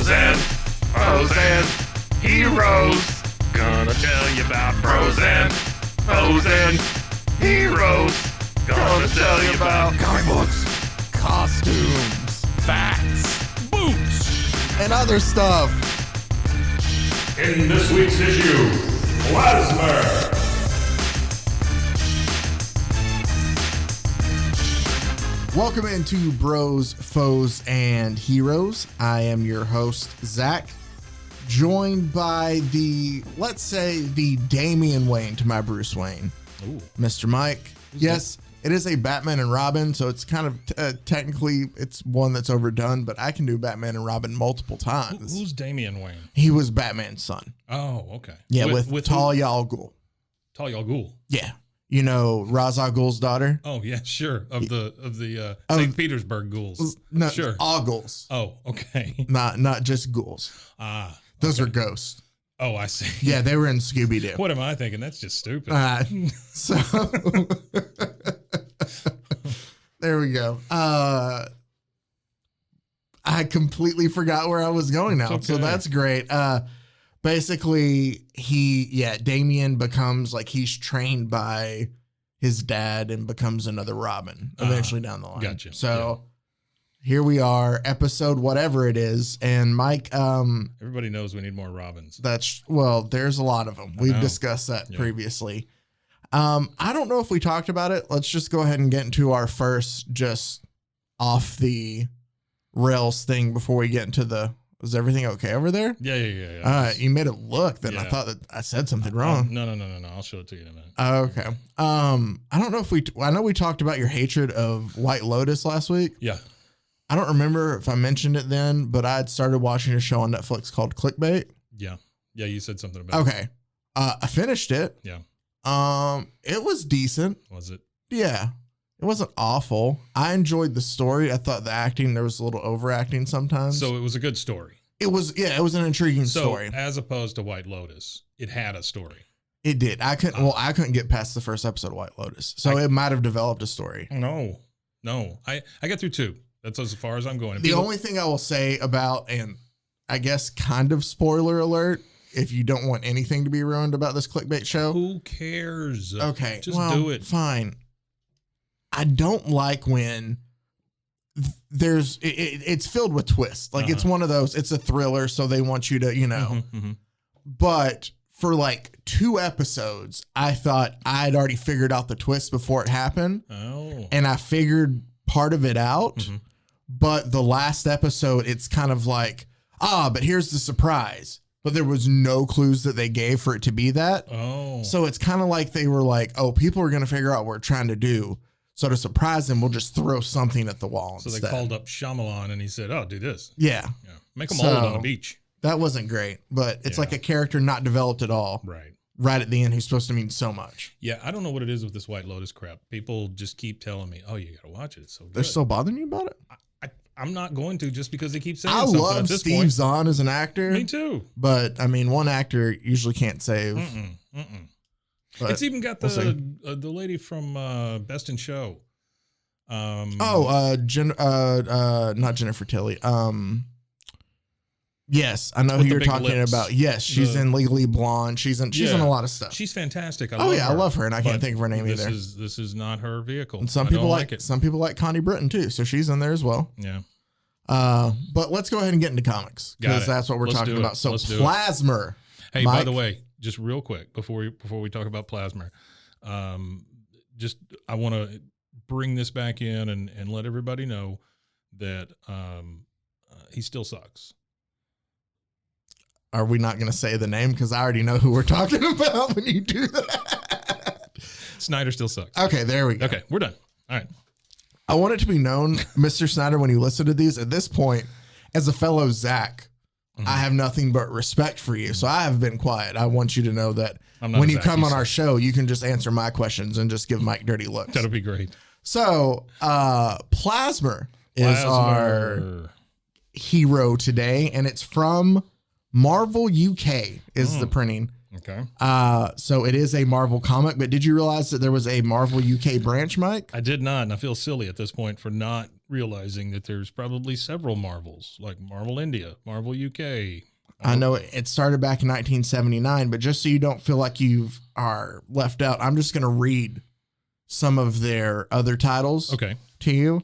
Bros and heroes. Gonna tell you about bros and heroes. Gonna tell you about comic books, Costumes, facts, boots, and other stuff. In this week's issue, Plasmer. Welcome into Bros, Foes, and Heroes. I am your host, Zach, joined by let's say the Damian Wayne to my Bruce Wayne, Mr. Mike. Yes, it is a Batman and Robin, so it's kind of technically it's one that's overdone, but I can do Batman and Robin multiple times. Who's Damian Wayne? He was Batman's son. Oh, okay. Yeah, with Talia al Ghul. Talia al Ghul. Yeah. You know Ra's al Ghul's daughter? Oh yeah, sure. Of the St. Petersburg ghouls. No, sure. All ghouls. Oh, okay. Not just ghouls. Those are ghosts. Oh, I see. Yeah, they were in Scooby-Doo. What am I thinking? That's just stupid. So there we go. I completely forgot where I was going now. Okay. So that's great. Basically, Damian becomes like he's trained by his dad and becomes another Robin eventually down the line. Gotcha. So here we are, episode whatever it is, and Mike. Everybody knows we need more Robins. There's a lot of them. We've discussed that previously. I don't know if we talked about it. Let's just go ahead and get into our first just off the rails thing before we get into the. Is everything okay over there? Yeah. All right, you made it look. Then I thought that I said something wrong. No. I'll show it to you in a minute. Okay. I don't know if I know we talked about your hatred of White Lotus last week. Yeah. I don't remember if I mentioned it then, but I had started watching a show on Netflix called Clickbait. Yeah. You said something about it. Okay. I finished it. Yeah. It was decent. Was it? Yeah. It wasn't awful. I enjoyed the story. I thought the acting, there was a little overacting sometimes. So it was a good story. It was an intriguing story. As opposed to White Lotus, it had a story. It did. I couldn't get past the first episode of White Lotus. So it might have developed a story. No. I got through 2. That's as far as I'm going. The only thing I will say about, and I guess kind of spoiler alert, if you don't want anything to be ruined about this clickbait show. Who cares? Okay. Just do it. Fine. I don't like when it's filled with twists. Like it's one of those, it's a thriller. So they want you to, but for like 2 episodes, I thought I'd already figured out the twist before it happened. Oh. And I figured part of it out, but the last episode, it's kind of like, but here's the surprise. But there was no clues that they gave for it to be that. Oh. So it's kind of like they were like, people are going to figure out what we're trying to do. So to surprise them, we'll just throw something at the wall. So they called up Shyamalan and he said, do this. Yeah. Make them old on a beach. That wasn't great, but it's like a character not developed at all. Right at the end, who's supposed to mean so much. Yeah, I don't know what it is with this White Lotus crap. People just keep telling me, you got to watch it. It's so good. They're still bothering you about it? I'm not going to just because they keep saying I something love at this Steve point. Zahn as an actor. Me too. But, I mean, one actor usually can't save. It's even got the lady from Best in Show. Not Jennifer Tilly. Yes, I know who you're talking lips. About. Yes, she's in Legally Blonde. She's in a lot of stuff. She's fantastic. I love her, and I can't think of her name either. This is not her vehicle. And some people like Connie Britton too, so she's in there as well. Yeah. But let's go ahead and get into comics because that's what we're talking about. So Plasmer. Hey, Mike, by the way, just real quick before we talk about Plasmer, I want to bring this back in and let everybody know that he still sucks. Are we not going to say the name? Because I already know who we're talking about when you do that. Snyder still sucks. Okay, there we go. Okay, we're done. All right. I want it to be known, Mr. Snyder, when you listen to these, at this point, as a fellow Zach, I have nothing but respect for you. So I have been quiet. I want you to know that when you come on our show, you can just answer my questions and just give Mike dirty looks. That'll be great. So Plasmer is our hero today, and it's from Marvel UK is the printing. Okay. So it is a Marvel comic, but did you realize that there was a Marvel UK branch, Mike? I did not, and I feel silly at this point for not realizing that there's probably several Marvels, like Marvel India, Marvel UK. I know it started back in 1979, but just so you don't feel like you are left out, I'm just going to read some of their other titles to you.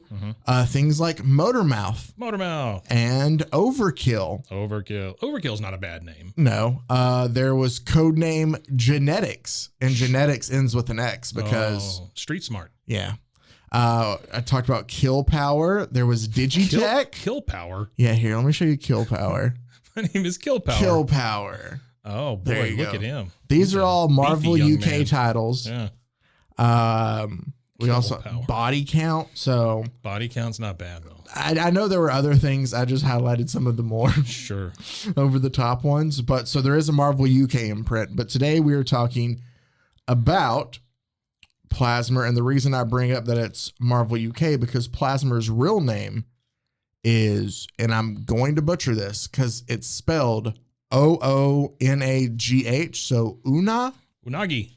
Things like Motormouth and Overkill. Overkill's not a bad name. No. There was Codename Genetics, and Genetics ends with an X because Street Smart. Yeah. I talked about Kill Power. There was Digitech. Kill Power. Yeah, here, let me show you Kill Power. My name is Kill Power. Kill Power. Oh boy, look at him. These are all Marvel UK titles. Yeah. We also Body Count. So Body Count's not bad though. I know there were other things. I just highlighted some of the more over the top ones. But so there is a Marvel UK imprint. But today we are talking about Plasmer, and the reason I bring up that it's Marvel UK because Plasmer's real name is, and I'm going to butcher this because it's spelled Oonagh. So Unagi.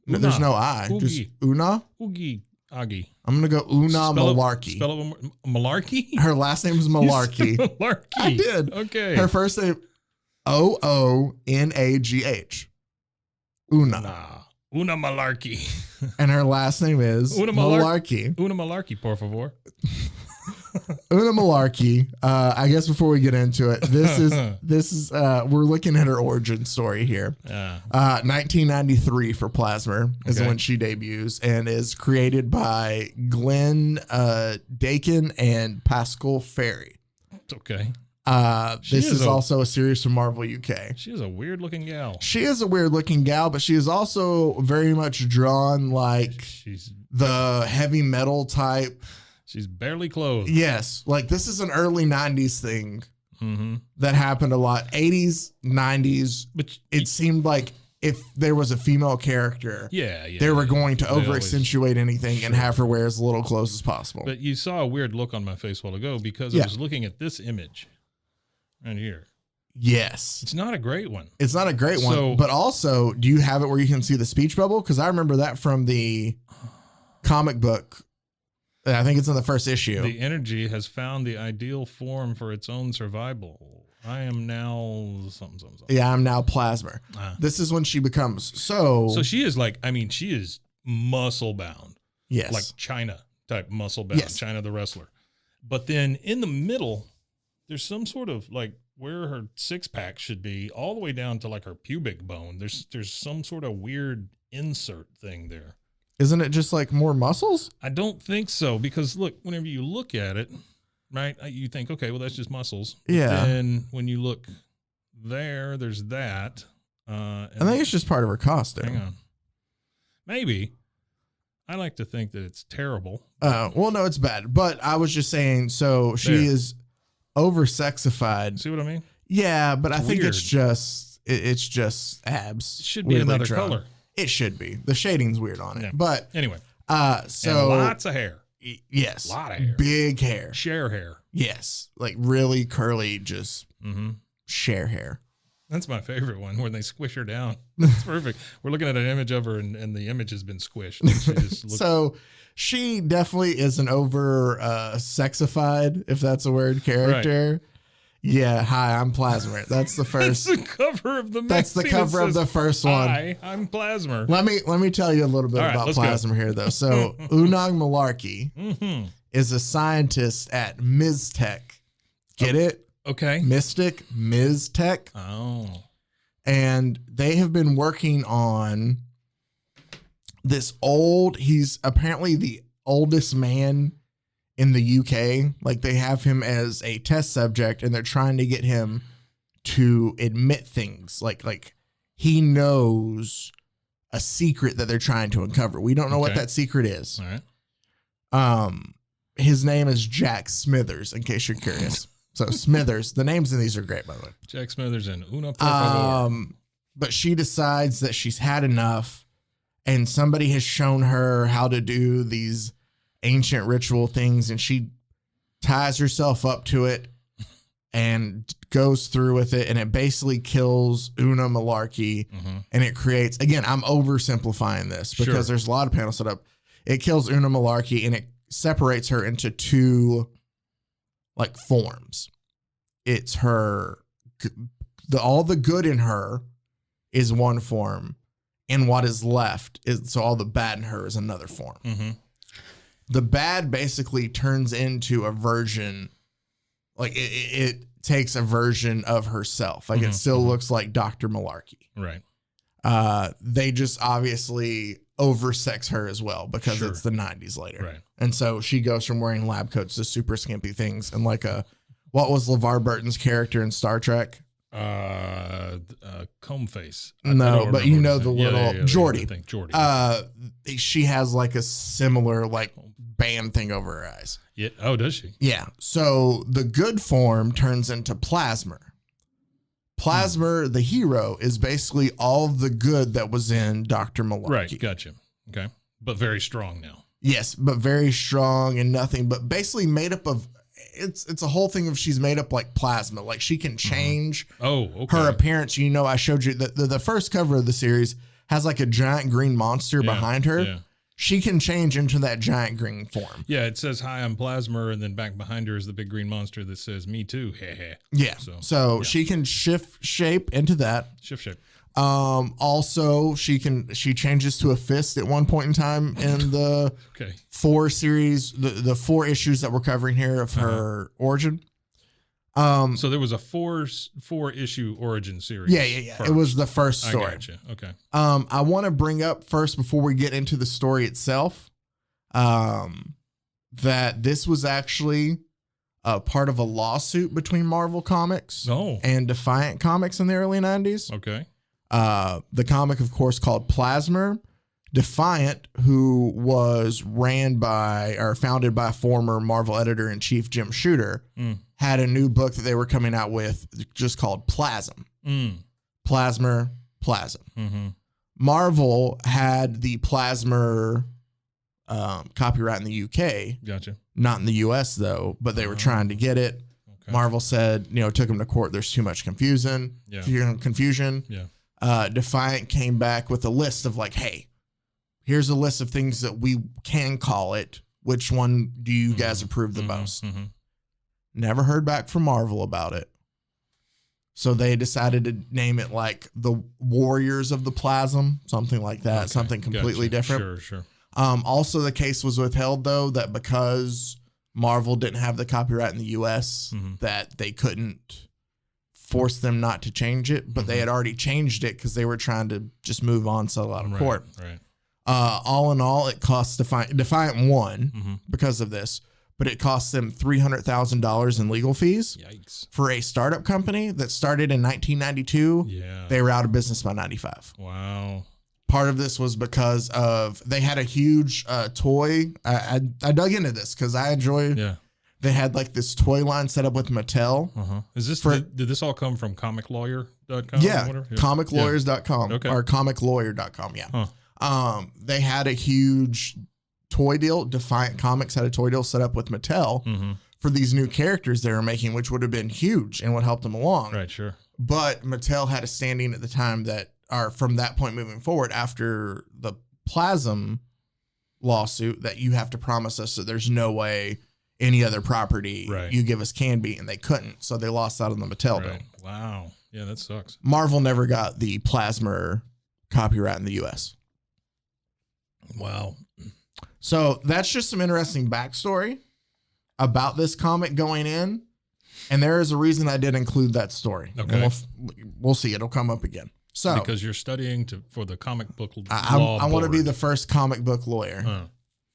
No, there's no I. Oogie. Just Una. Oogie. Agi. I'm gonna go Una Malarkey. Spell it Malarkey? Her last name is Malarkey. Malarkey. I did. Okay. Her first name Oonagh. Una. Una Malarkey. And her last name is Una Malarkey. Una Malarkey, por favor. Una Malarkey. I guess before we get into it, this is we're looking at her origin story here. 1993 for Plasmer is when she debuts and is created by Glenn Dakin and Pascal Ferry. Okay. This is also a series from Marvel UK. She is a weird looking gal. She is a weird looking gal, but she is also very much drawn like she's the heavy metal type. She's barely clothed. Yes. Like this is an early 90s thing that happened a lot. 80s, 90s. But it seemed like if there was a female character, they were going to over accentuate anything and have her wear as little clothes as possible. But you saw a weird look on my face a while ago because I was looking at this image right here. Yes. It's not a great one. It's not a great one. But also, do you have it where you can see the speech bubble? Because I remember that from the comic book. I think it's in the first issue. The energy has found the ideal form for its own survival. I am now something. Yeah, I'm now Plasmer. This is when she becomes so she is like, I mean, she is muscle bound. Yes. Like China type muscle bound. Yes. China the wrestler. But then in the middle, there's some sort of like where her six pack should be all the way down to like her pubic bone. There's some sort of weird insert thing there. Isn't it just like more muscles? I don't think so, because look, whenever you look at it, right, you think, okay, well, that's just muscles. But then when you look there's that. I think it's just part of her costume. Hang on. Maybe. I like to think that it's terrible. Well, no, it's bad. But I was just saying, so she is over-sexified. See what I mean? Yeah, but I think it's just abs. It should be another color. It should be. The shading's weird on it. Yeah. But anyway. So and lots of hair. Yes. A lot of hair. Big hair. Share hair. Yes. Like really curly, just share hair. That's my favorite one, when they squish her down. That's perfect. We're looking at an image of her and the image has been squished. She just looks so she definitely is an over sexified, if that's a word, character. Right. Yeah, hi, I'm Plasmer. That's the first. That's the cover of the magazine. That's the cover of the first one. Hi, I'm Plasmer. Let me tell you a little bit about Plasmer here, though. So Unag Malarkey is a scientist at MizTech. Get it? Okay. Mystic, MizTech. Oh. And they have been working on this he's apparently the oldest man in the UK. Like they have him as a test subject and they're trying to get him to admit things. Like he knows a secret that they're trying to uncover. We don't know what that secret is. All right. His name is Jack Smithers, in case you're curious. So Smithers, the names in these are great, by the way. Jack Smithers and Una por favor. But she decides that she's had enough and somebody has shown her how to do these ancient ritual things and she ties herself up to it and goes through with it, and it basically kills Una Malarkey, and it creates, again, I'm oversimplifying this because there's a lot of panels set up. It kills Una Malarkey, and it separates her into two like forms. It's her, all the good in her is one form, and what is left is, so all the bad in her is another form. The bad basically turns into a version, like it takes a version of herself. Like it still looks like Dr. Malarkey. Right. They just obviously oversex her as well because it's the 90s later. Right. And so she goes from wearing lab coats to super skimpy things and like what was LeVar Burton's character in Star Trek? Comb face. No, but you know the little Geordi. Geordi. She has like a similar like band thing over her eyes. Yeah. Oh, does she? Yeah. So the good form turns into Plasmer. Plasmer, the hero, is basically all the good that was in Dr. Malarkey. Right. Gotcha. Okay. But very strong now. Yes, but very strong and nothing, but basically made up of, it's a whole thing of she's made up like plasma. Like she can change her appearance. You know, I showed you the first cover of the series has like a giant green monster behind her. Yeah. She can change into that giant green form. Yeah, it says, "Hi, I'm Plasmer," and then back behind her is the big green monster that says, "Me too." Yeah. So she can shift shape into that. Shift shape. Also, she changes to a fist at one point in time in the 4 series, the 4 issues that we're covering here of her origin. So there was a 4 issue origin series. Yeah. First. It was the first story. I gotcha. Okay. I want to bring up first before we get into the story itself, that this was actually part of a lawsuit between Marvel Comics and Defiant Comics in the early 90s. Okay. The comic, of course, called Plasmer. Defiant, who was founded by former Marvel editor-in-chief Jim Shooter, had a new book that they were coming out with just called Plasm. Plasmer, Plasm. Marvel had the Plasmer copyright in the UK. Gotcha. Not in the US, though, but they were trying to get it. Okay. Marvel said, took them to court. There's too much confusion. Yeah. Defiant came back with a list of like, hey, here's a list of things that we can call it. Which one do you guys approve the most? Never heard back from Marvel about it. So they decided to name it like the Warriors of the Plasm, something like that, something completely different. Sure. Also, the case was withheld, though, that because Marvel didn't have the copyright in the U.S., that they couldn't force them not to change it, but they had already changed it because they were trying to just move on, settle out of court. Right. All in all, it cost Defiant won because of this, but it cost them $300,000 in legal fees. Yikes. For a startup company that started in 1992. Yeah. They were out of business by 95. Wow. Part of this was because they had a huge toy. I dug into this because I enjoy. Yeah. They had like this toy line set up with Mattel. Is this did this all come from comiclawyer.com? Yeah, comiclawyers.com or comiclawyer.com. Yeah. They had a huge toy deal. Defiant Comics had a toy deal set up with Mattel for these new characters they were making, which would have been huge and would help them along. Right, sure. But Mattel had a standing at the time that, or from that point moving forward, after the Plasm lawsuit, that you have to promise us that there's no way any other property you give us can be, and they couldn't, so they lost out on the Mattel bill. Wow. Yeah, that sucks. Marvel never got the Plasmer copyright in the U.S. Wow. So that's just some interesting backstory about this comic going in, and there is a reason I did include that story. Okay. We'll see. It'll come up again. So because you're studying for the comic book I want to be the first comic book lawyer.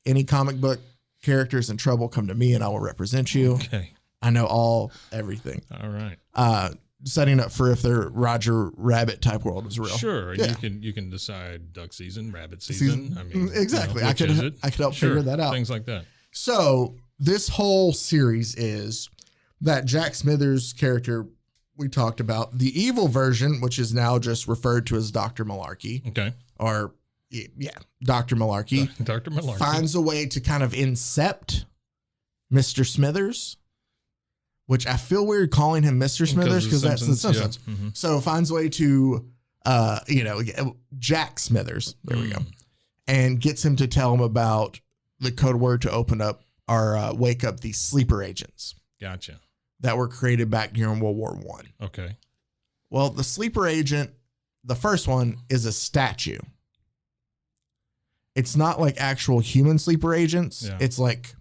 Any comic book characters in trouble, come to me and I will represent you. Okay. I know everything. All right. Setting up for if their Roger Rabbit type world is real. Sure. Yeah. You can decide duck season, rabbit season. I mean, exactly. I could help figure that out. Things like that. So this whole series is that Jack Smithers character we talked about, the evil version, which is now just referred to as Dr. Malarkey. Okay. Or Dr. Malarkey. Dr. Malarkey finds a way to kind of incept Mr. Smithers, which I feel weird calling him Mr. Smithers because that's the Simpsons. Yeah. Mm-hmm. So finds a way to, Jack Smithers. There we go. And gets him to tell him about the code word to open up or wake up these sleeper agents. Gotcha. That were created back during World War I. Okay. Well, the sleeper agent, the first one is a statue. It's not like actual human sleeper agents. Yeah. It's like,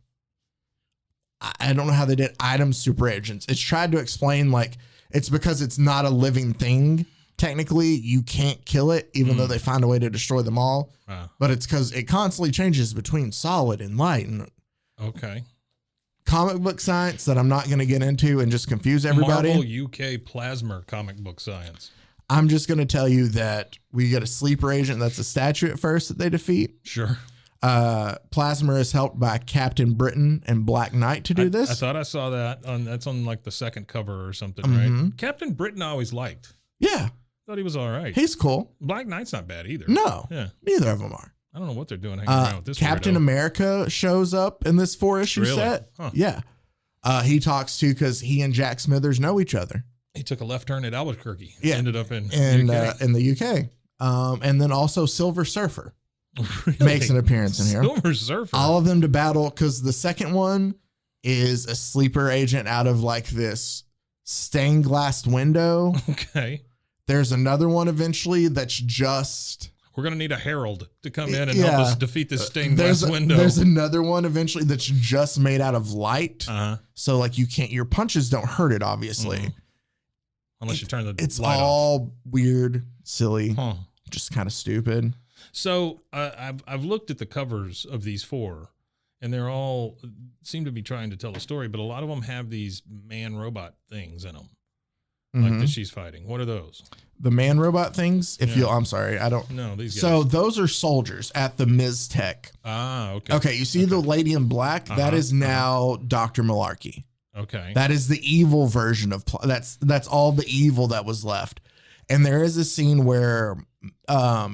I don't know how they did item super agents. It's tried to explain like it's because it's not a living thing. Technically, you can't kill it, even though they find a way to destroy them all. But it's because it constantly changes between solid and light. And okay. Comic book science that I'm not going to get into and just confuse everybody. Marvel UK Plasmer comic book science. I'm just going to tell you that we get a sleeper agent that's a statue at first that they defeat. Sure. Plasmer is helped by Captain Britain and Black Knight to do this. I thought I saw that that's on like the second cover or something, right? Captain Britain I always liked. Yeah. Thought he was all right. He's cool. Black Knight's not bad either. No. Yeah. Neither of them are. I don't know what they're doing hanging around with this. Captain weirdo. America shows up in this 4-issue set. Huh. Yeah. He talks to because he and Jack Smithers know each other. He took a left turn at Albuquerque. Yeah. Ended up in the UK. And then also Silver Surfer makes an appearance in here. Silver Surfer. All of them to battle because the second one is a sleeper agent out of like this stained glass window. Okay. There's another one eventually that's just... We're going to need a herald to come in and help us defeat this stained glass window. There's another one eventually that's just made out of light. So like your punches don't hurt it, obviously. Unless you turn the It's light all off. Weird, silly, just kind of stupid. So I've looked at the covers of these 4 and they're all seem to be trying to tell a story, but a lot of them have these man robot things in them. Like that she's fighting. What are those? The man robot things? I'm sorry, I don't know. These guys. So those are soldiers at the Miztech. Okay. Okay, you see the lady in black? That is now Dr. Malarkey. Okay. That is the evil version of that's all the evil that was left. And there is a scene where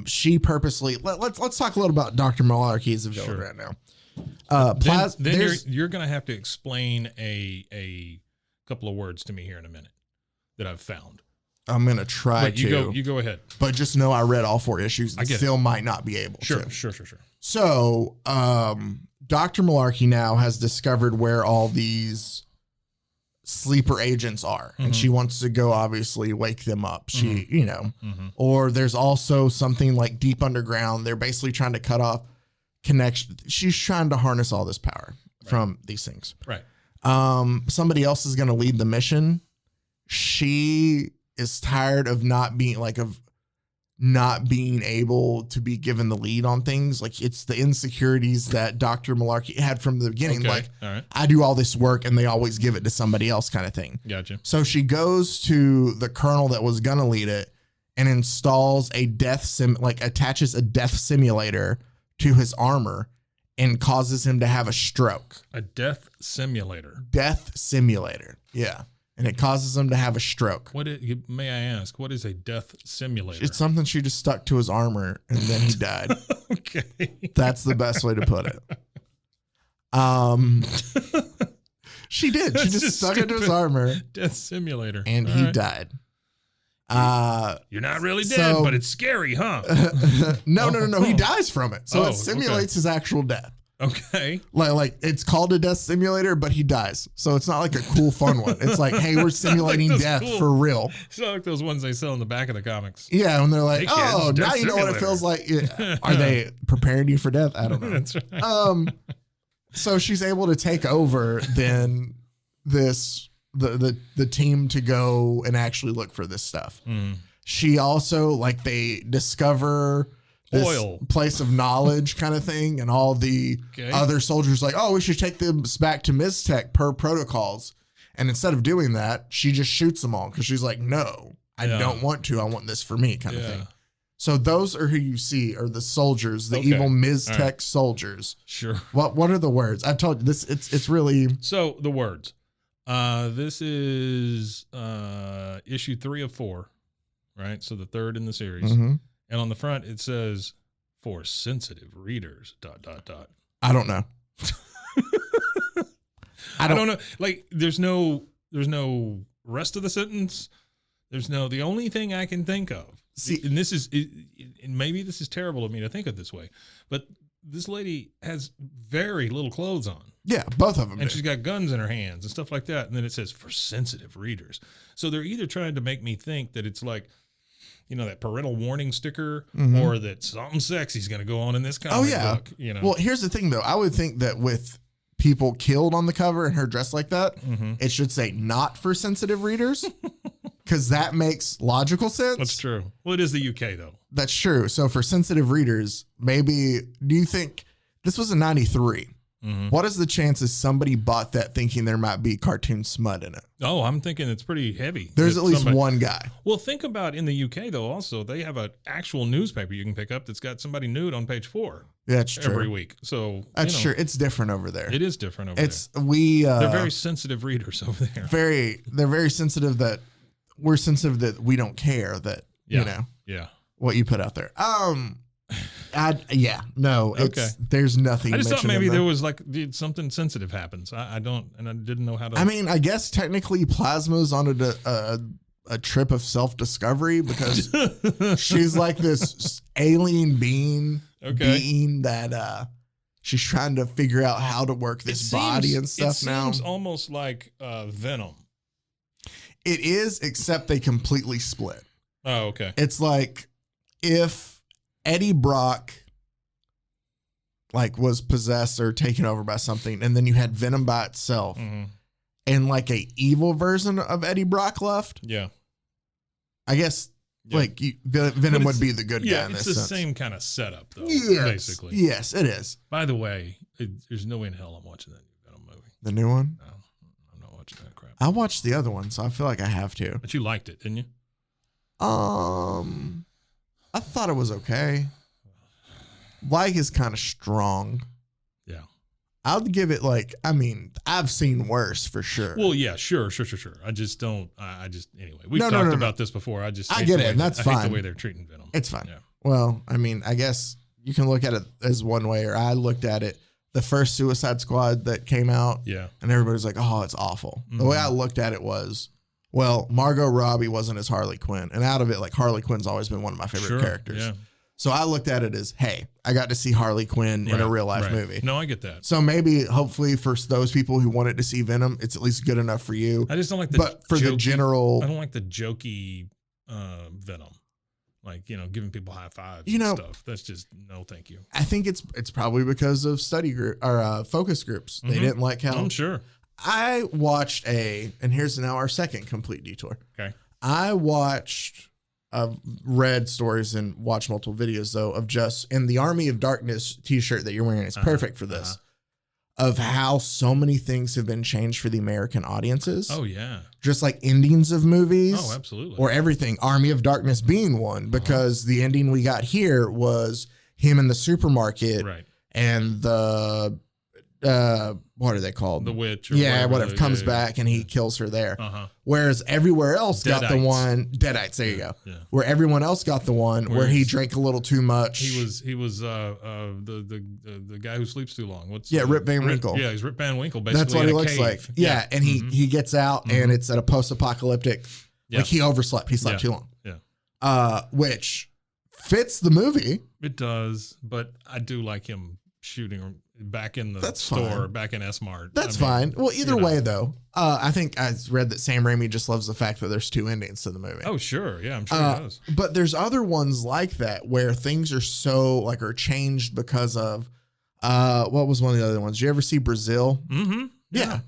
she purposely let's talk a little about Dr. Malarkey as a villain right now. Then you're going to have to explain a couple of words to me here in a minute that I've found. I'm going to try to. You go ahead. But just know I read all 4 issues and still might not be able to. Sure. So, Dr. Malarkey now has discovered where all these sleeper agents are, and she wants to go obviously wake them up. Or there's also something like deep underground. They're basically trying to cut off connection. She's trying to harness all this power from these things. Right. Somebody else is going to lead the mission. She is tired of not being able to be given the lead on things. Like it's the insecurities that Dr. Malarkey had from the beginning. Okay. Like all right. I do all this work and they always give it to somebody else kind of thing. Gotcha. So she goes to the colonel that was going to lead it and installs a attaches a death simulator to his armor and causes him to have a stroke. A death simulator. Death simulator. Yeah. And it causes him to have a stroke. May I ask, what is a death simulator? It's something she just stuck to his armor and then he died. Okay. That's the best way to put it. She did. She just stuck it to his armor. Death simulator. And he died. You're not really dead, but it's scary, huh? No. He dies from it. So it simulates his actual death. Okay. Like it's called a death simulator, but he dies. So it's not like a cool, fun one. It's like, hey, we're simulating death for real. It's not like those ones they sell in the back of the comics. Yeah, when they're like, hey kids, now you know what it feels like. Yeah. Are they preparing you for death? I don't know. That's right. So she's able to take over then the team to go and actually look for this stuff. She also they discover this place of knowledge kind of thing, and all the other soldiers we should take them back to Miztech per protocols. And instead of doing that, she just shoots them all because she's like, no, I don't want to. I want this for me kind of thing. So those are who you see are the soldiers, the evil Miztech soldiers. Sure. What are the words? I've told you this. It's really. So the words. This is issue 3 of 4, right? So the third in the series. And on the front, it says, for sensitive readers, ... I don't know. I don't know. Like, there's no rest of the sentence. The only thing I can think of. See, and and maybe this is terrible of me to think of this way, but this lady has very little clothes on. Yeah, both of them. And she's got guns in her hands and stuff like that. And then it says for sensitive readers. So they're either trying to make me think that it's like, that parental warning sticker, or that something sexy is going to go on in this comic book. Well, here's the thing, though. I would think that with people killed on the cover and her dressed like that, it should say not for sensitive readers, because that makes logical sense. That's true. Well, it is the UK, though. That's true. So for sensitive readers, maybe, do you think this was in 93? What is the chances somebody bought that thinking there might be cartoon smut in it? Oh, I'm thinking it's pretty heavy. There's at least one guy. Well, think about in the UK, though, also, they have an actual newspaper you can pick up that's got somebody nude on page 4. That's true. Every week. So that's true. It's different over there. It is different over there. They're very sensitive readers over there. They're very sensitive that we're sensitive that we don't care that, what you put out there. Okay. There's nothing. I just thought maybe there was something sensitive happens. I didn't know how to. I mean, I guess technically Plasma's on a trip of self-discovery because she's like this alien being that she's trying to figure out how to work this body and stuff now. It seems almost like Venom. It is, except they completely split. Oh, okay. It's like if Eddie Brock was possessed or taken over by something, and then you had Venom by itself, and a evil version of Eddie Brock left. Yeah, I guess Venom would be the good guy. In this sense. It's the same kind of setup, though. Yes, basically. Yes, it is. By the way, there's no way in hell I'm watching that new Venom movie. The new one? No, I'm not watching that crap. I watched the other one, so I feel like I have to. But you liked it, didn't you? I thought it was okay. Is kind of strong. Yeah. I'll give it I've seen worse for sure. Well, yeah, sure. I just don't. Anyway, we've talked about this before. I get it. That's fine. I hate the way they're treating Venom. It's fine. Yeah. Well, I guess you can look at it as one way, or I looked at it. The first Suicide Squad that came out. Yeah. And everybody's like, oh, it's awful. The way I looked at it was, well, Margot Robbie wasn't as Harley Quinn. And out of it, Harley Quinn's always been one of my favorite characters. Yeah. So I looked at it as, hey, I got to see Harley Quinn in a real life movie. No, I get that. So maybe, hopefully, for those people who wanted to see Venom, it's at least good enough for you. I just don't like the general. I don't like the jokey Venom. Giving people high fives and stuff. That's just no, thank you. I think it's probably because of study group or focus groups. They didn't like how. I'm sure. I watched and here's now our second complete detour. Okay. I watched. I've read stories and watched multiple videos though of just in the Army of Darkness t-shirt that you're wearing. It's perfect for this. Of how so many things have been changed for the American audiences. Oh yeah. Just like endings of movies. Oh, absolutely. Or everything. Army of Darkness being one, because the ending we got here was him in the supermarket. Right. And the what are they called? The witch. Or whatever comes back and he kills her there. Whereas everywhere else got the one Deadites. There you go. Yeah. Where everyone else got the one where he drank a little too much. He was the guy who sleeps too long. Rip Van Winkle. Yeah, he's Rip Van Winkle. Basically, that's what he looks like. Yeah, and he gets out and it's at a post-apocalyptic. He overslept. He slept too long. Yeah. Which fits the movie. It does, but I do like him shooting back in the store, back in S-Mart. That's fine. Well, either way, though, I think I read that Sam Raimi just loves the fact that there's two endings to the movie. Oh, sure. Yeah, I'm sure he does. But there's other ones like that where things are so are changed because of what was one of the other ones? Did you ever see Brazil? Mm-hmm. Yeah.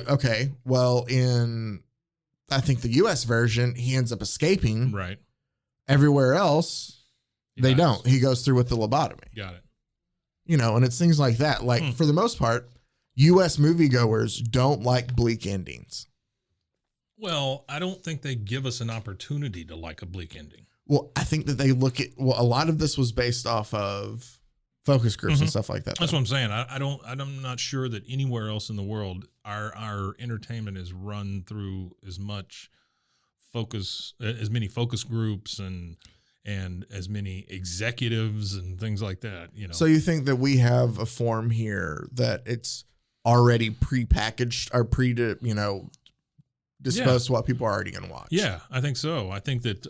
Okay. Well, in I think the US version, he ends up escaping. Right. Everywhere else, they don't. He goes through with the lobotomy. Got it. And it's things like that. For the most part, U.S. moviegoers don't like bleak endings. Well, I don't think they give us an opportunity to like a bleak ending. Well, I think that they look at, a lot of this was based off of focus groups and stuff like that. That's what I'm saying. I'm not sure that anywhere else in the world, our entertainment is run through as many focus groups and as many executives and things like that, So you think that we have a form here that it's already prepackaged or disposed to what people are already going to watch. Yeah, I think so. I think that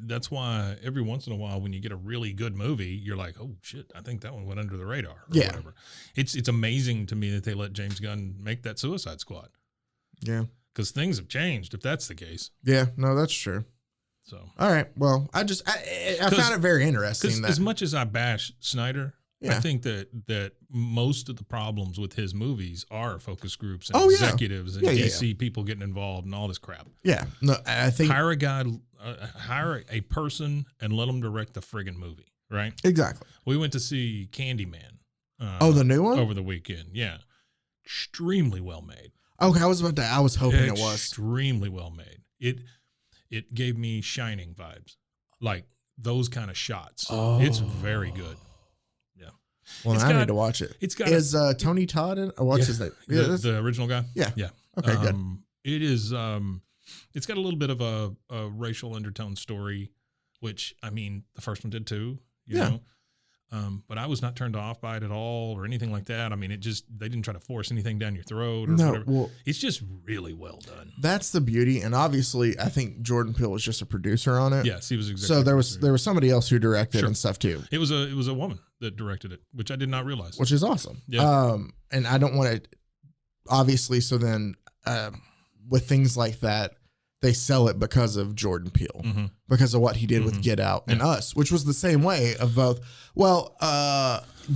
that's why every once in a while when you get a really good movie, you're like, oh shit, I think that one went under the radar or whatever. It's amazing to me that they let James Gunn make that Suicide Squad. Yeah. Because things have changed if that's the case. Yeah, no, that's true. So all right. Well, I found it very interesting. As much as I bash Snyder, yeah. I think that most of the problems with his movies are focus groups and executives and DC people getting involved and all this crap. Yeah. No, I think hire a guy, hire a person and let them direct the friggin' movie. Right. Exactly. We went to see Candyman. The new one over the weekend. Yeah. Extremely well made. Okay. I was hoping it was extremely well made. It gave me Shining vibes, like those kind of shots. Oh. It's very good. Yeah. Well, I need to watch it. It's got Tony Todd in? Or what's his name? Yeah, the original guy. Yeah. Yeah. Okay, good. It is. It's got a little bit of a racial undertone story, which I mean, the first one did too. You know? But I was not turned off by it at all or anything like that. I mean, they didn't try to force anything down your throat or whatever. Well, it's just really well done. That's the beauty. And obviously I think Jordan Peele was just a producer on it. Yes, he was executive. So there was somebody else who directed and stuff too. It was a woman that directed it, which I did not realize. Which is awesome. Yeah. And I don't want to obviously, so then with things like that, they sell it because of Jordan Peele, because of what he did with Get Out and Us, which was the same way of both. Well,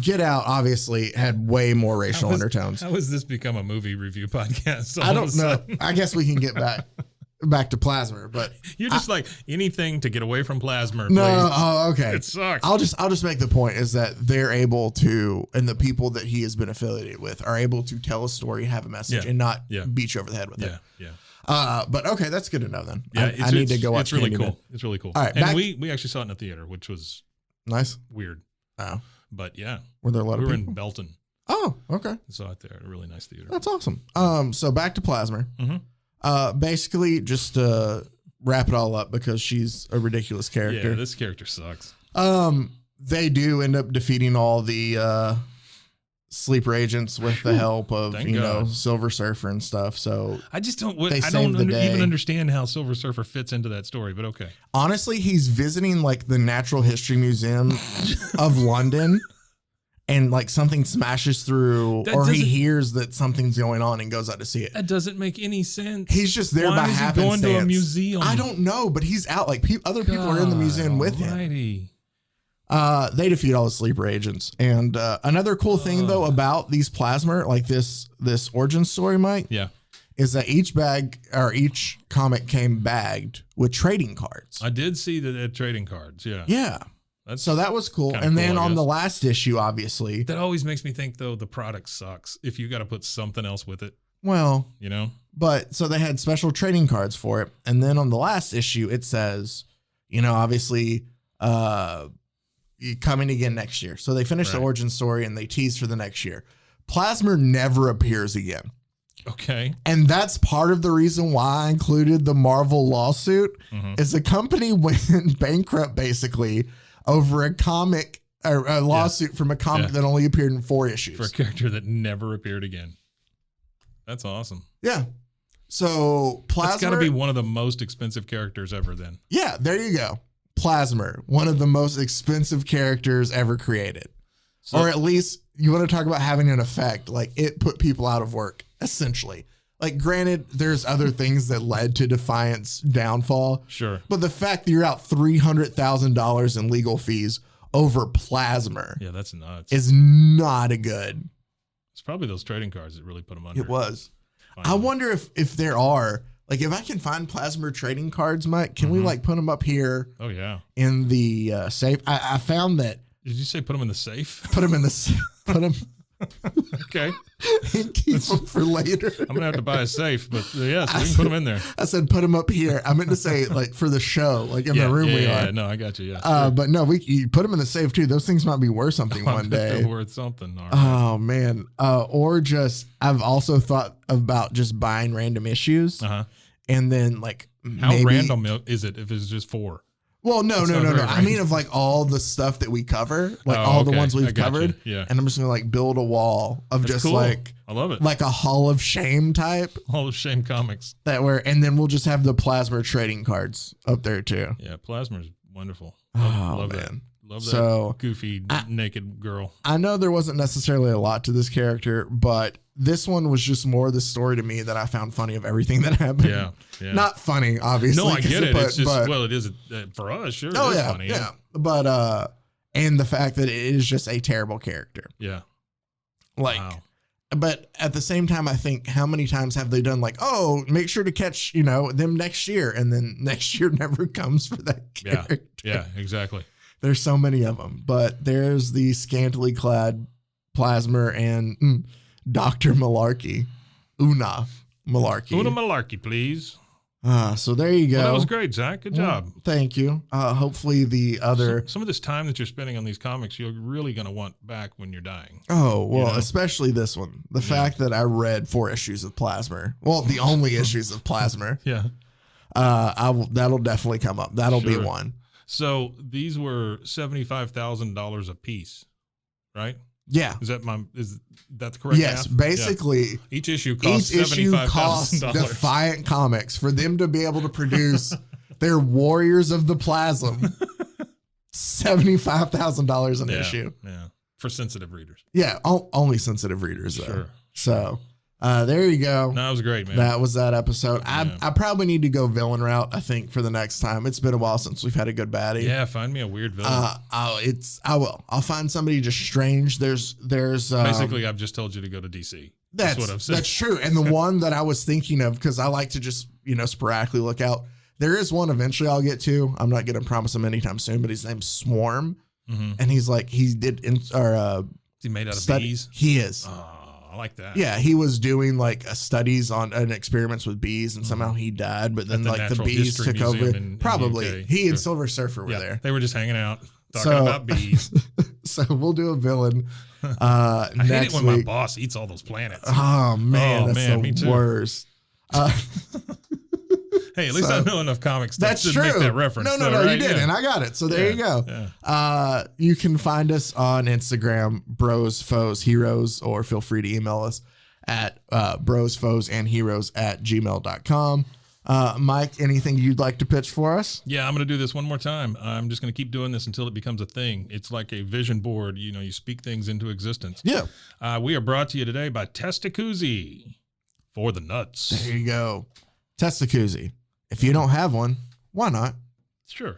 Get Out obviously had way more racial undertones. How has this become a movie review podcast? I don't know. I guess we can get back to Plasmer, but you're just like anything to get away from Plasmer. No, please. Okay. It sucks. I'll just make the point is that they're able to, and the people that he has been affiliated with are able to tell a story, have a message, and not beat you over the head with it. Yeah. But okay, that's good to know then. Yeah, I need to go watch. It's really Candyman. cool. It's really cool. All right, and we actually saw it in a theater, which was nice, weird. Oh, but yeah, were there a lot of people? We were in Belton. Oh, okay. Saw it there. A really nice theater. That's awesome. So back to Plasmer. Basically, just to wrap it all up because she's a ridiculous character. Yeah, this character sucks. They do end up defeating all the sleeper agents with the help of Silver Surfer and stuff. So I just don't. I don't even understand how Silver Surfer fits into that story. But okay. Honestly, he's visiting like the Natural History Museum of London, and like something smashes through, or he hears that something's going on and goes out to see it. That doesn't make any sense. He's just there by happenstance. Why is he going to a museum? I don't know, but he's out. Like other people are in the museum with him. They defeat all the sleeper agents. And another cool thing though about these Plasmer, like this origin story, Mike, is that each comic came bagged with trading cards. I did see the trading cards. Yeah. So that was cool. And then on the last issue, obviously, that always makes me think though the product sucks if you got to put something else with it. Well, but so they had special trading cards for it. And then on the last issue, it says, obviously, coming again next year. So they finished the origin story and they tease for the next year. Plasmer never appears again. Okay. And that's part of the reason why I included the Marvel lawsuit is the company went bankrupt basically over a comic or a lawsuit from a comic that only appeared in 4 issues. For a character that never appeared again. That's awesome. Yeah. So Plasmer. That's got to be one of the most expensive characters ever then. Yeah, there you go. Plasmer, one of the most expensive characters ever created. So, or at least you want to talk about having an effect. Like it put people out of work, essentially. Like granted, there's other things that led to Defiant's downfall. Sure. But the fact that you're out $300,000 in legal fees over Plasmer. Yeah, that's nuts. Is not a good. It's probably those trading cards that really put them under. It was. Finally. I wonder if there are. Like if I can find Plasmer trading cards, Mike, can we like put them up here? Oh yeah. In the safe. I found that. Did you say put them in the safe? Put them in the put them. Okay. And keep them for later. I'm gonna have to buy a safe, but yes, we can put them in there. I said put them up here. I meant to say like for the show, like in the room we are. Yeah, no, I got you. Yeah. But no, you put them in the safe too. Those things might be worth something one day. They're worth something. All right. Oh man. Or just I've also thought about just buying random issues. And then like how random is it if it's just 4? Well, no. That's not very I mean, of like all the stuff that we cover, like all the ones we've covered. Yeah. And I'm just gonna like build a wall of That's just cool. like, I love it. like a Hall of Shame type Hall of Shame comics. and then we'll just have the Plasmer trading cards up there too. Yeah, Plasmer's wonderful. Love that. man. Love that So, goofy naked girl. I know there wasn't necessarily a lot to this character, but this one was just more the story to me that I found funny of everything that happened. Yeah. Not funny, obviously. No, I get it. It's just, but, well, it is for us. Sure. oh it is yeah, funny. yeah. But and the fact that it is just a terrible character. Yeah. Like, Wow. but at the same time, I think how many times have they done like, oh, make sure to catch, them next year. And then next year never comes for that character. Yeah, exactly. There's so many of them, but there's the scantily clad Plasmer and Dr. Malarkey, Una Malarkey. Una Malarkey, please. So there you go. Well, that was great, Zach. Good job. Thank you. Hopefully the other. Some of this time that you're spending on these comics, you're really going to want back when you're dying. Oh, well, especially this one. The fact that I read 4 issues of Plasmer. Well, the only issues of Plasmer. Yeah. That'll definitely come up. That'll be one. So these were $75,000 a piece, right? Yeah. Is that the correct Yes, math? basically. Yeah. Each issue costs $75,000. Defiant Comics for them to be able to produce their Warriors of the Plasm. $75,000 an issue. Yeah. For sensitive readers. Yeah. Only sensitive readers though. Sure. So there you go. No, it was great, man. That was that episode. Yeah. I probably need to go villain route, I think, for the next time. It's been a while since we've had a good baddie. Yeah, find me a weird villain. I will. I'll find somebody just strange. There's Basically, I've just told you to go to DC. That's what I've said. That's true. And the one that I was thinking of, because I like to just, sporadically look out. There is one eventually I'll get to. I'm not going to promise him anytime soon, but his name's Swarm. Mm-hmm. And he's like, he made out of bees? He is. I like that. Yeah, he was doing like studies on experiments with bees, and somehow he died. But then like the bees took over. Probably he and Silver Surfer were there. They were just hanging out talking about bees. So we'll do a villain. I hate next it when week. my boss eats all those planets. Oh man, that's me the too. worst. Hey, at least I know enough comics to true. make that reference. No, right? you did, and I got it. So there you go. Yeah. You can find us on Instagram, Bros, Foes, Heroes, or feel free to email us at brosfoesandheroes@gmail.com. Mike, anything you'd like to pitch for us? Yeah, I'm going to do this one more time. I'm just going to keep doing this until it becomes a thing. It's like a vision board. You speak things into existence. Yeah. We are brought to you today by Testacuzzi for the nuts. There you go. Testacuzzi. If you don't have one, why not? Sure.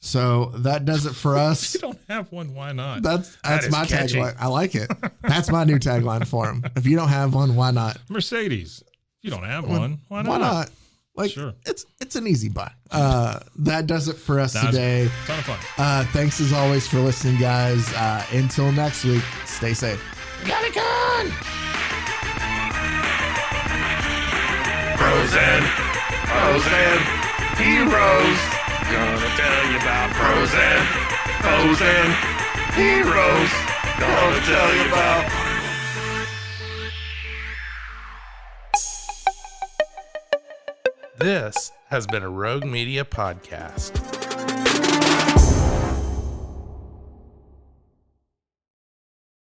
So that does it for us. If you don't have one, why not? That's my catchy. tagline. I like it. That's my new tagline for him. If you don't have one, why not? Mercedes. If you don't have one, why not? Why not? Like, sure. It's an easy buy. That does it for us today. Ton of fun. Thanks as always for listening, guys. Until next week, stay safe. Galicon! Pros and heroes. Gonna tell you about pros and foes and heroes. Gonna tell you about. This has been a Rogue Media podcast.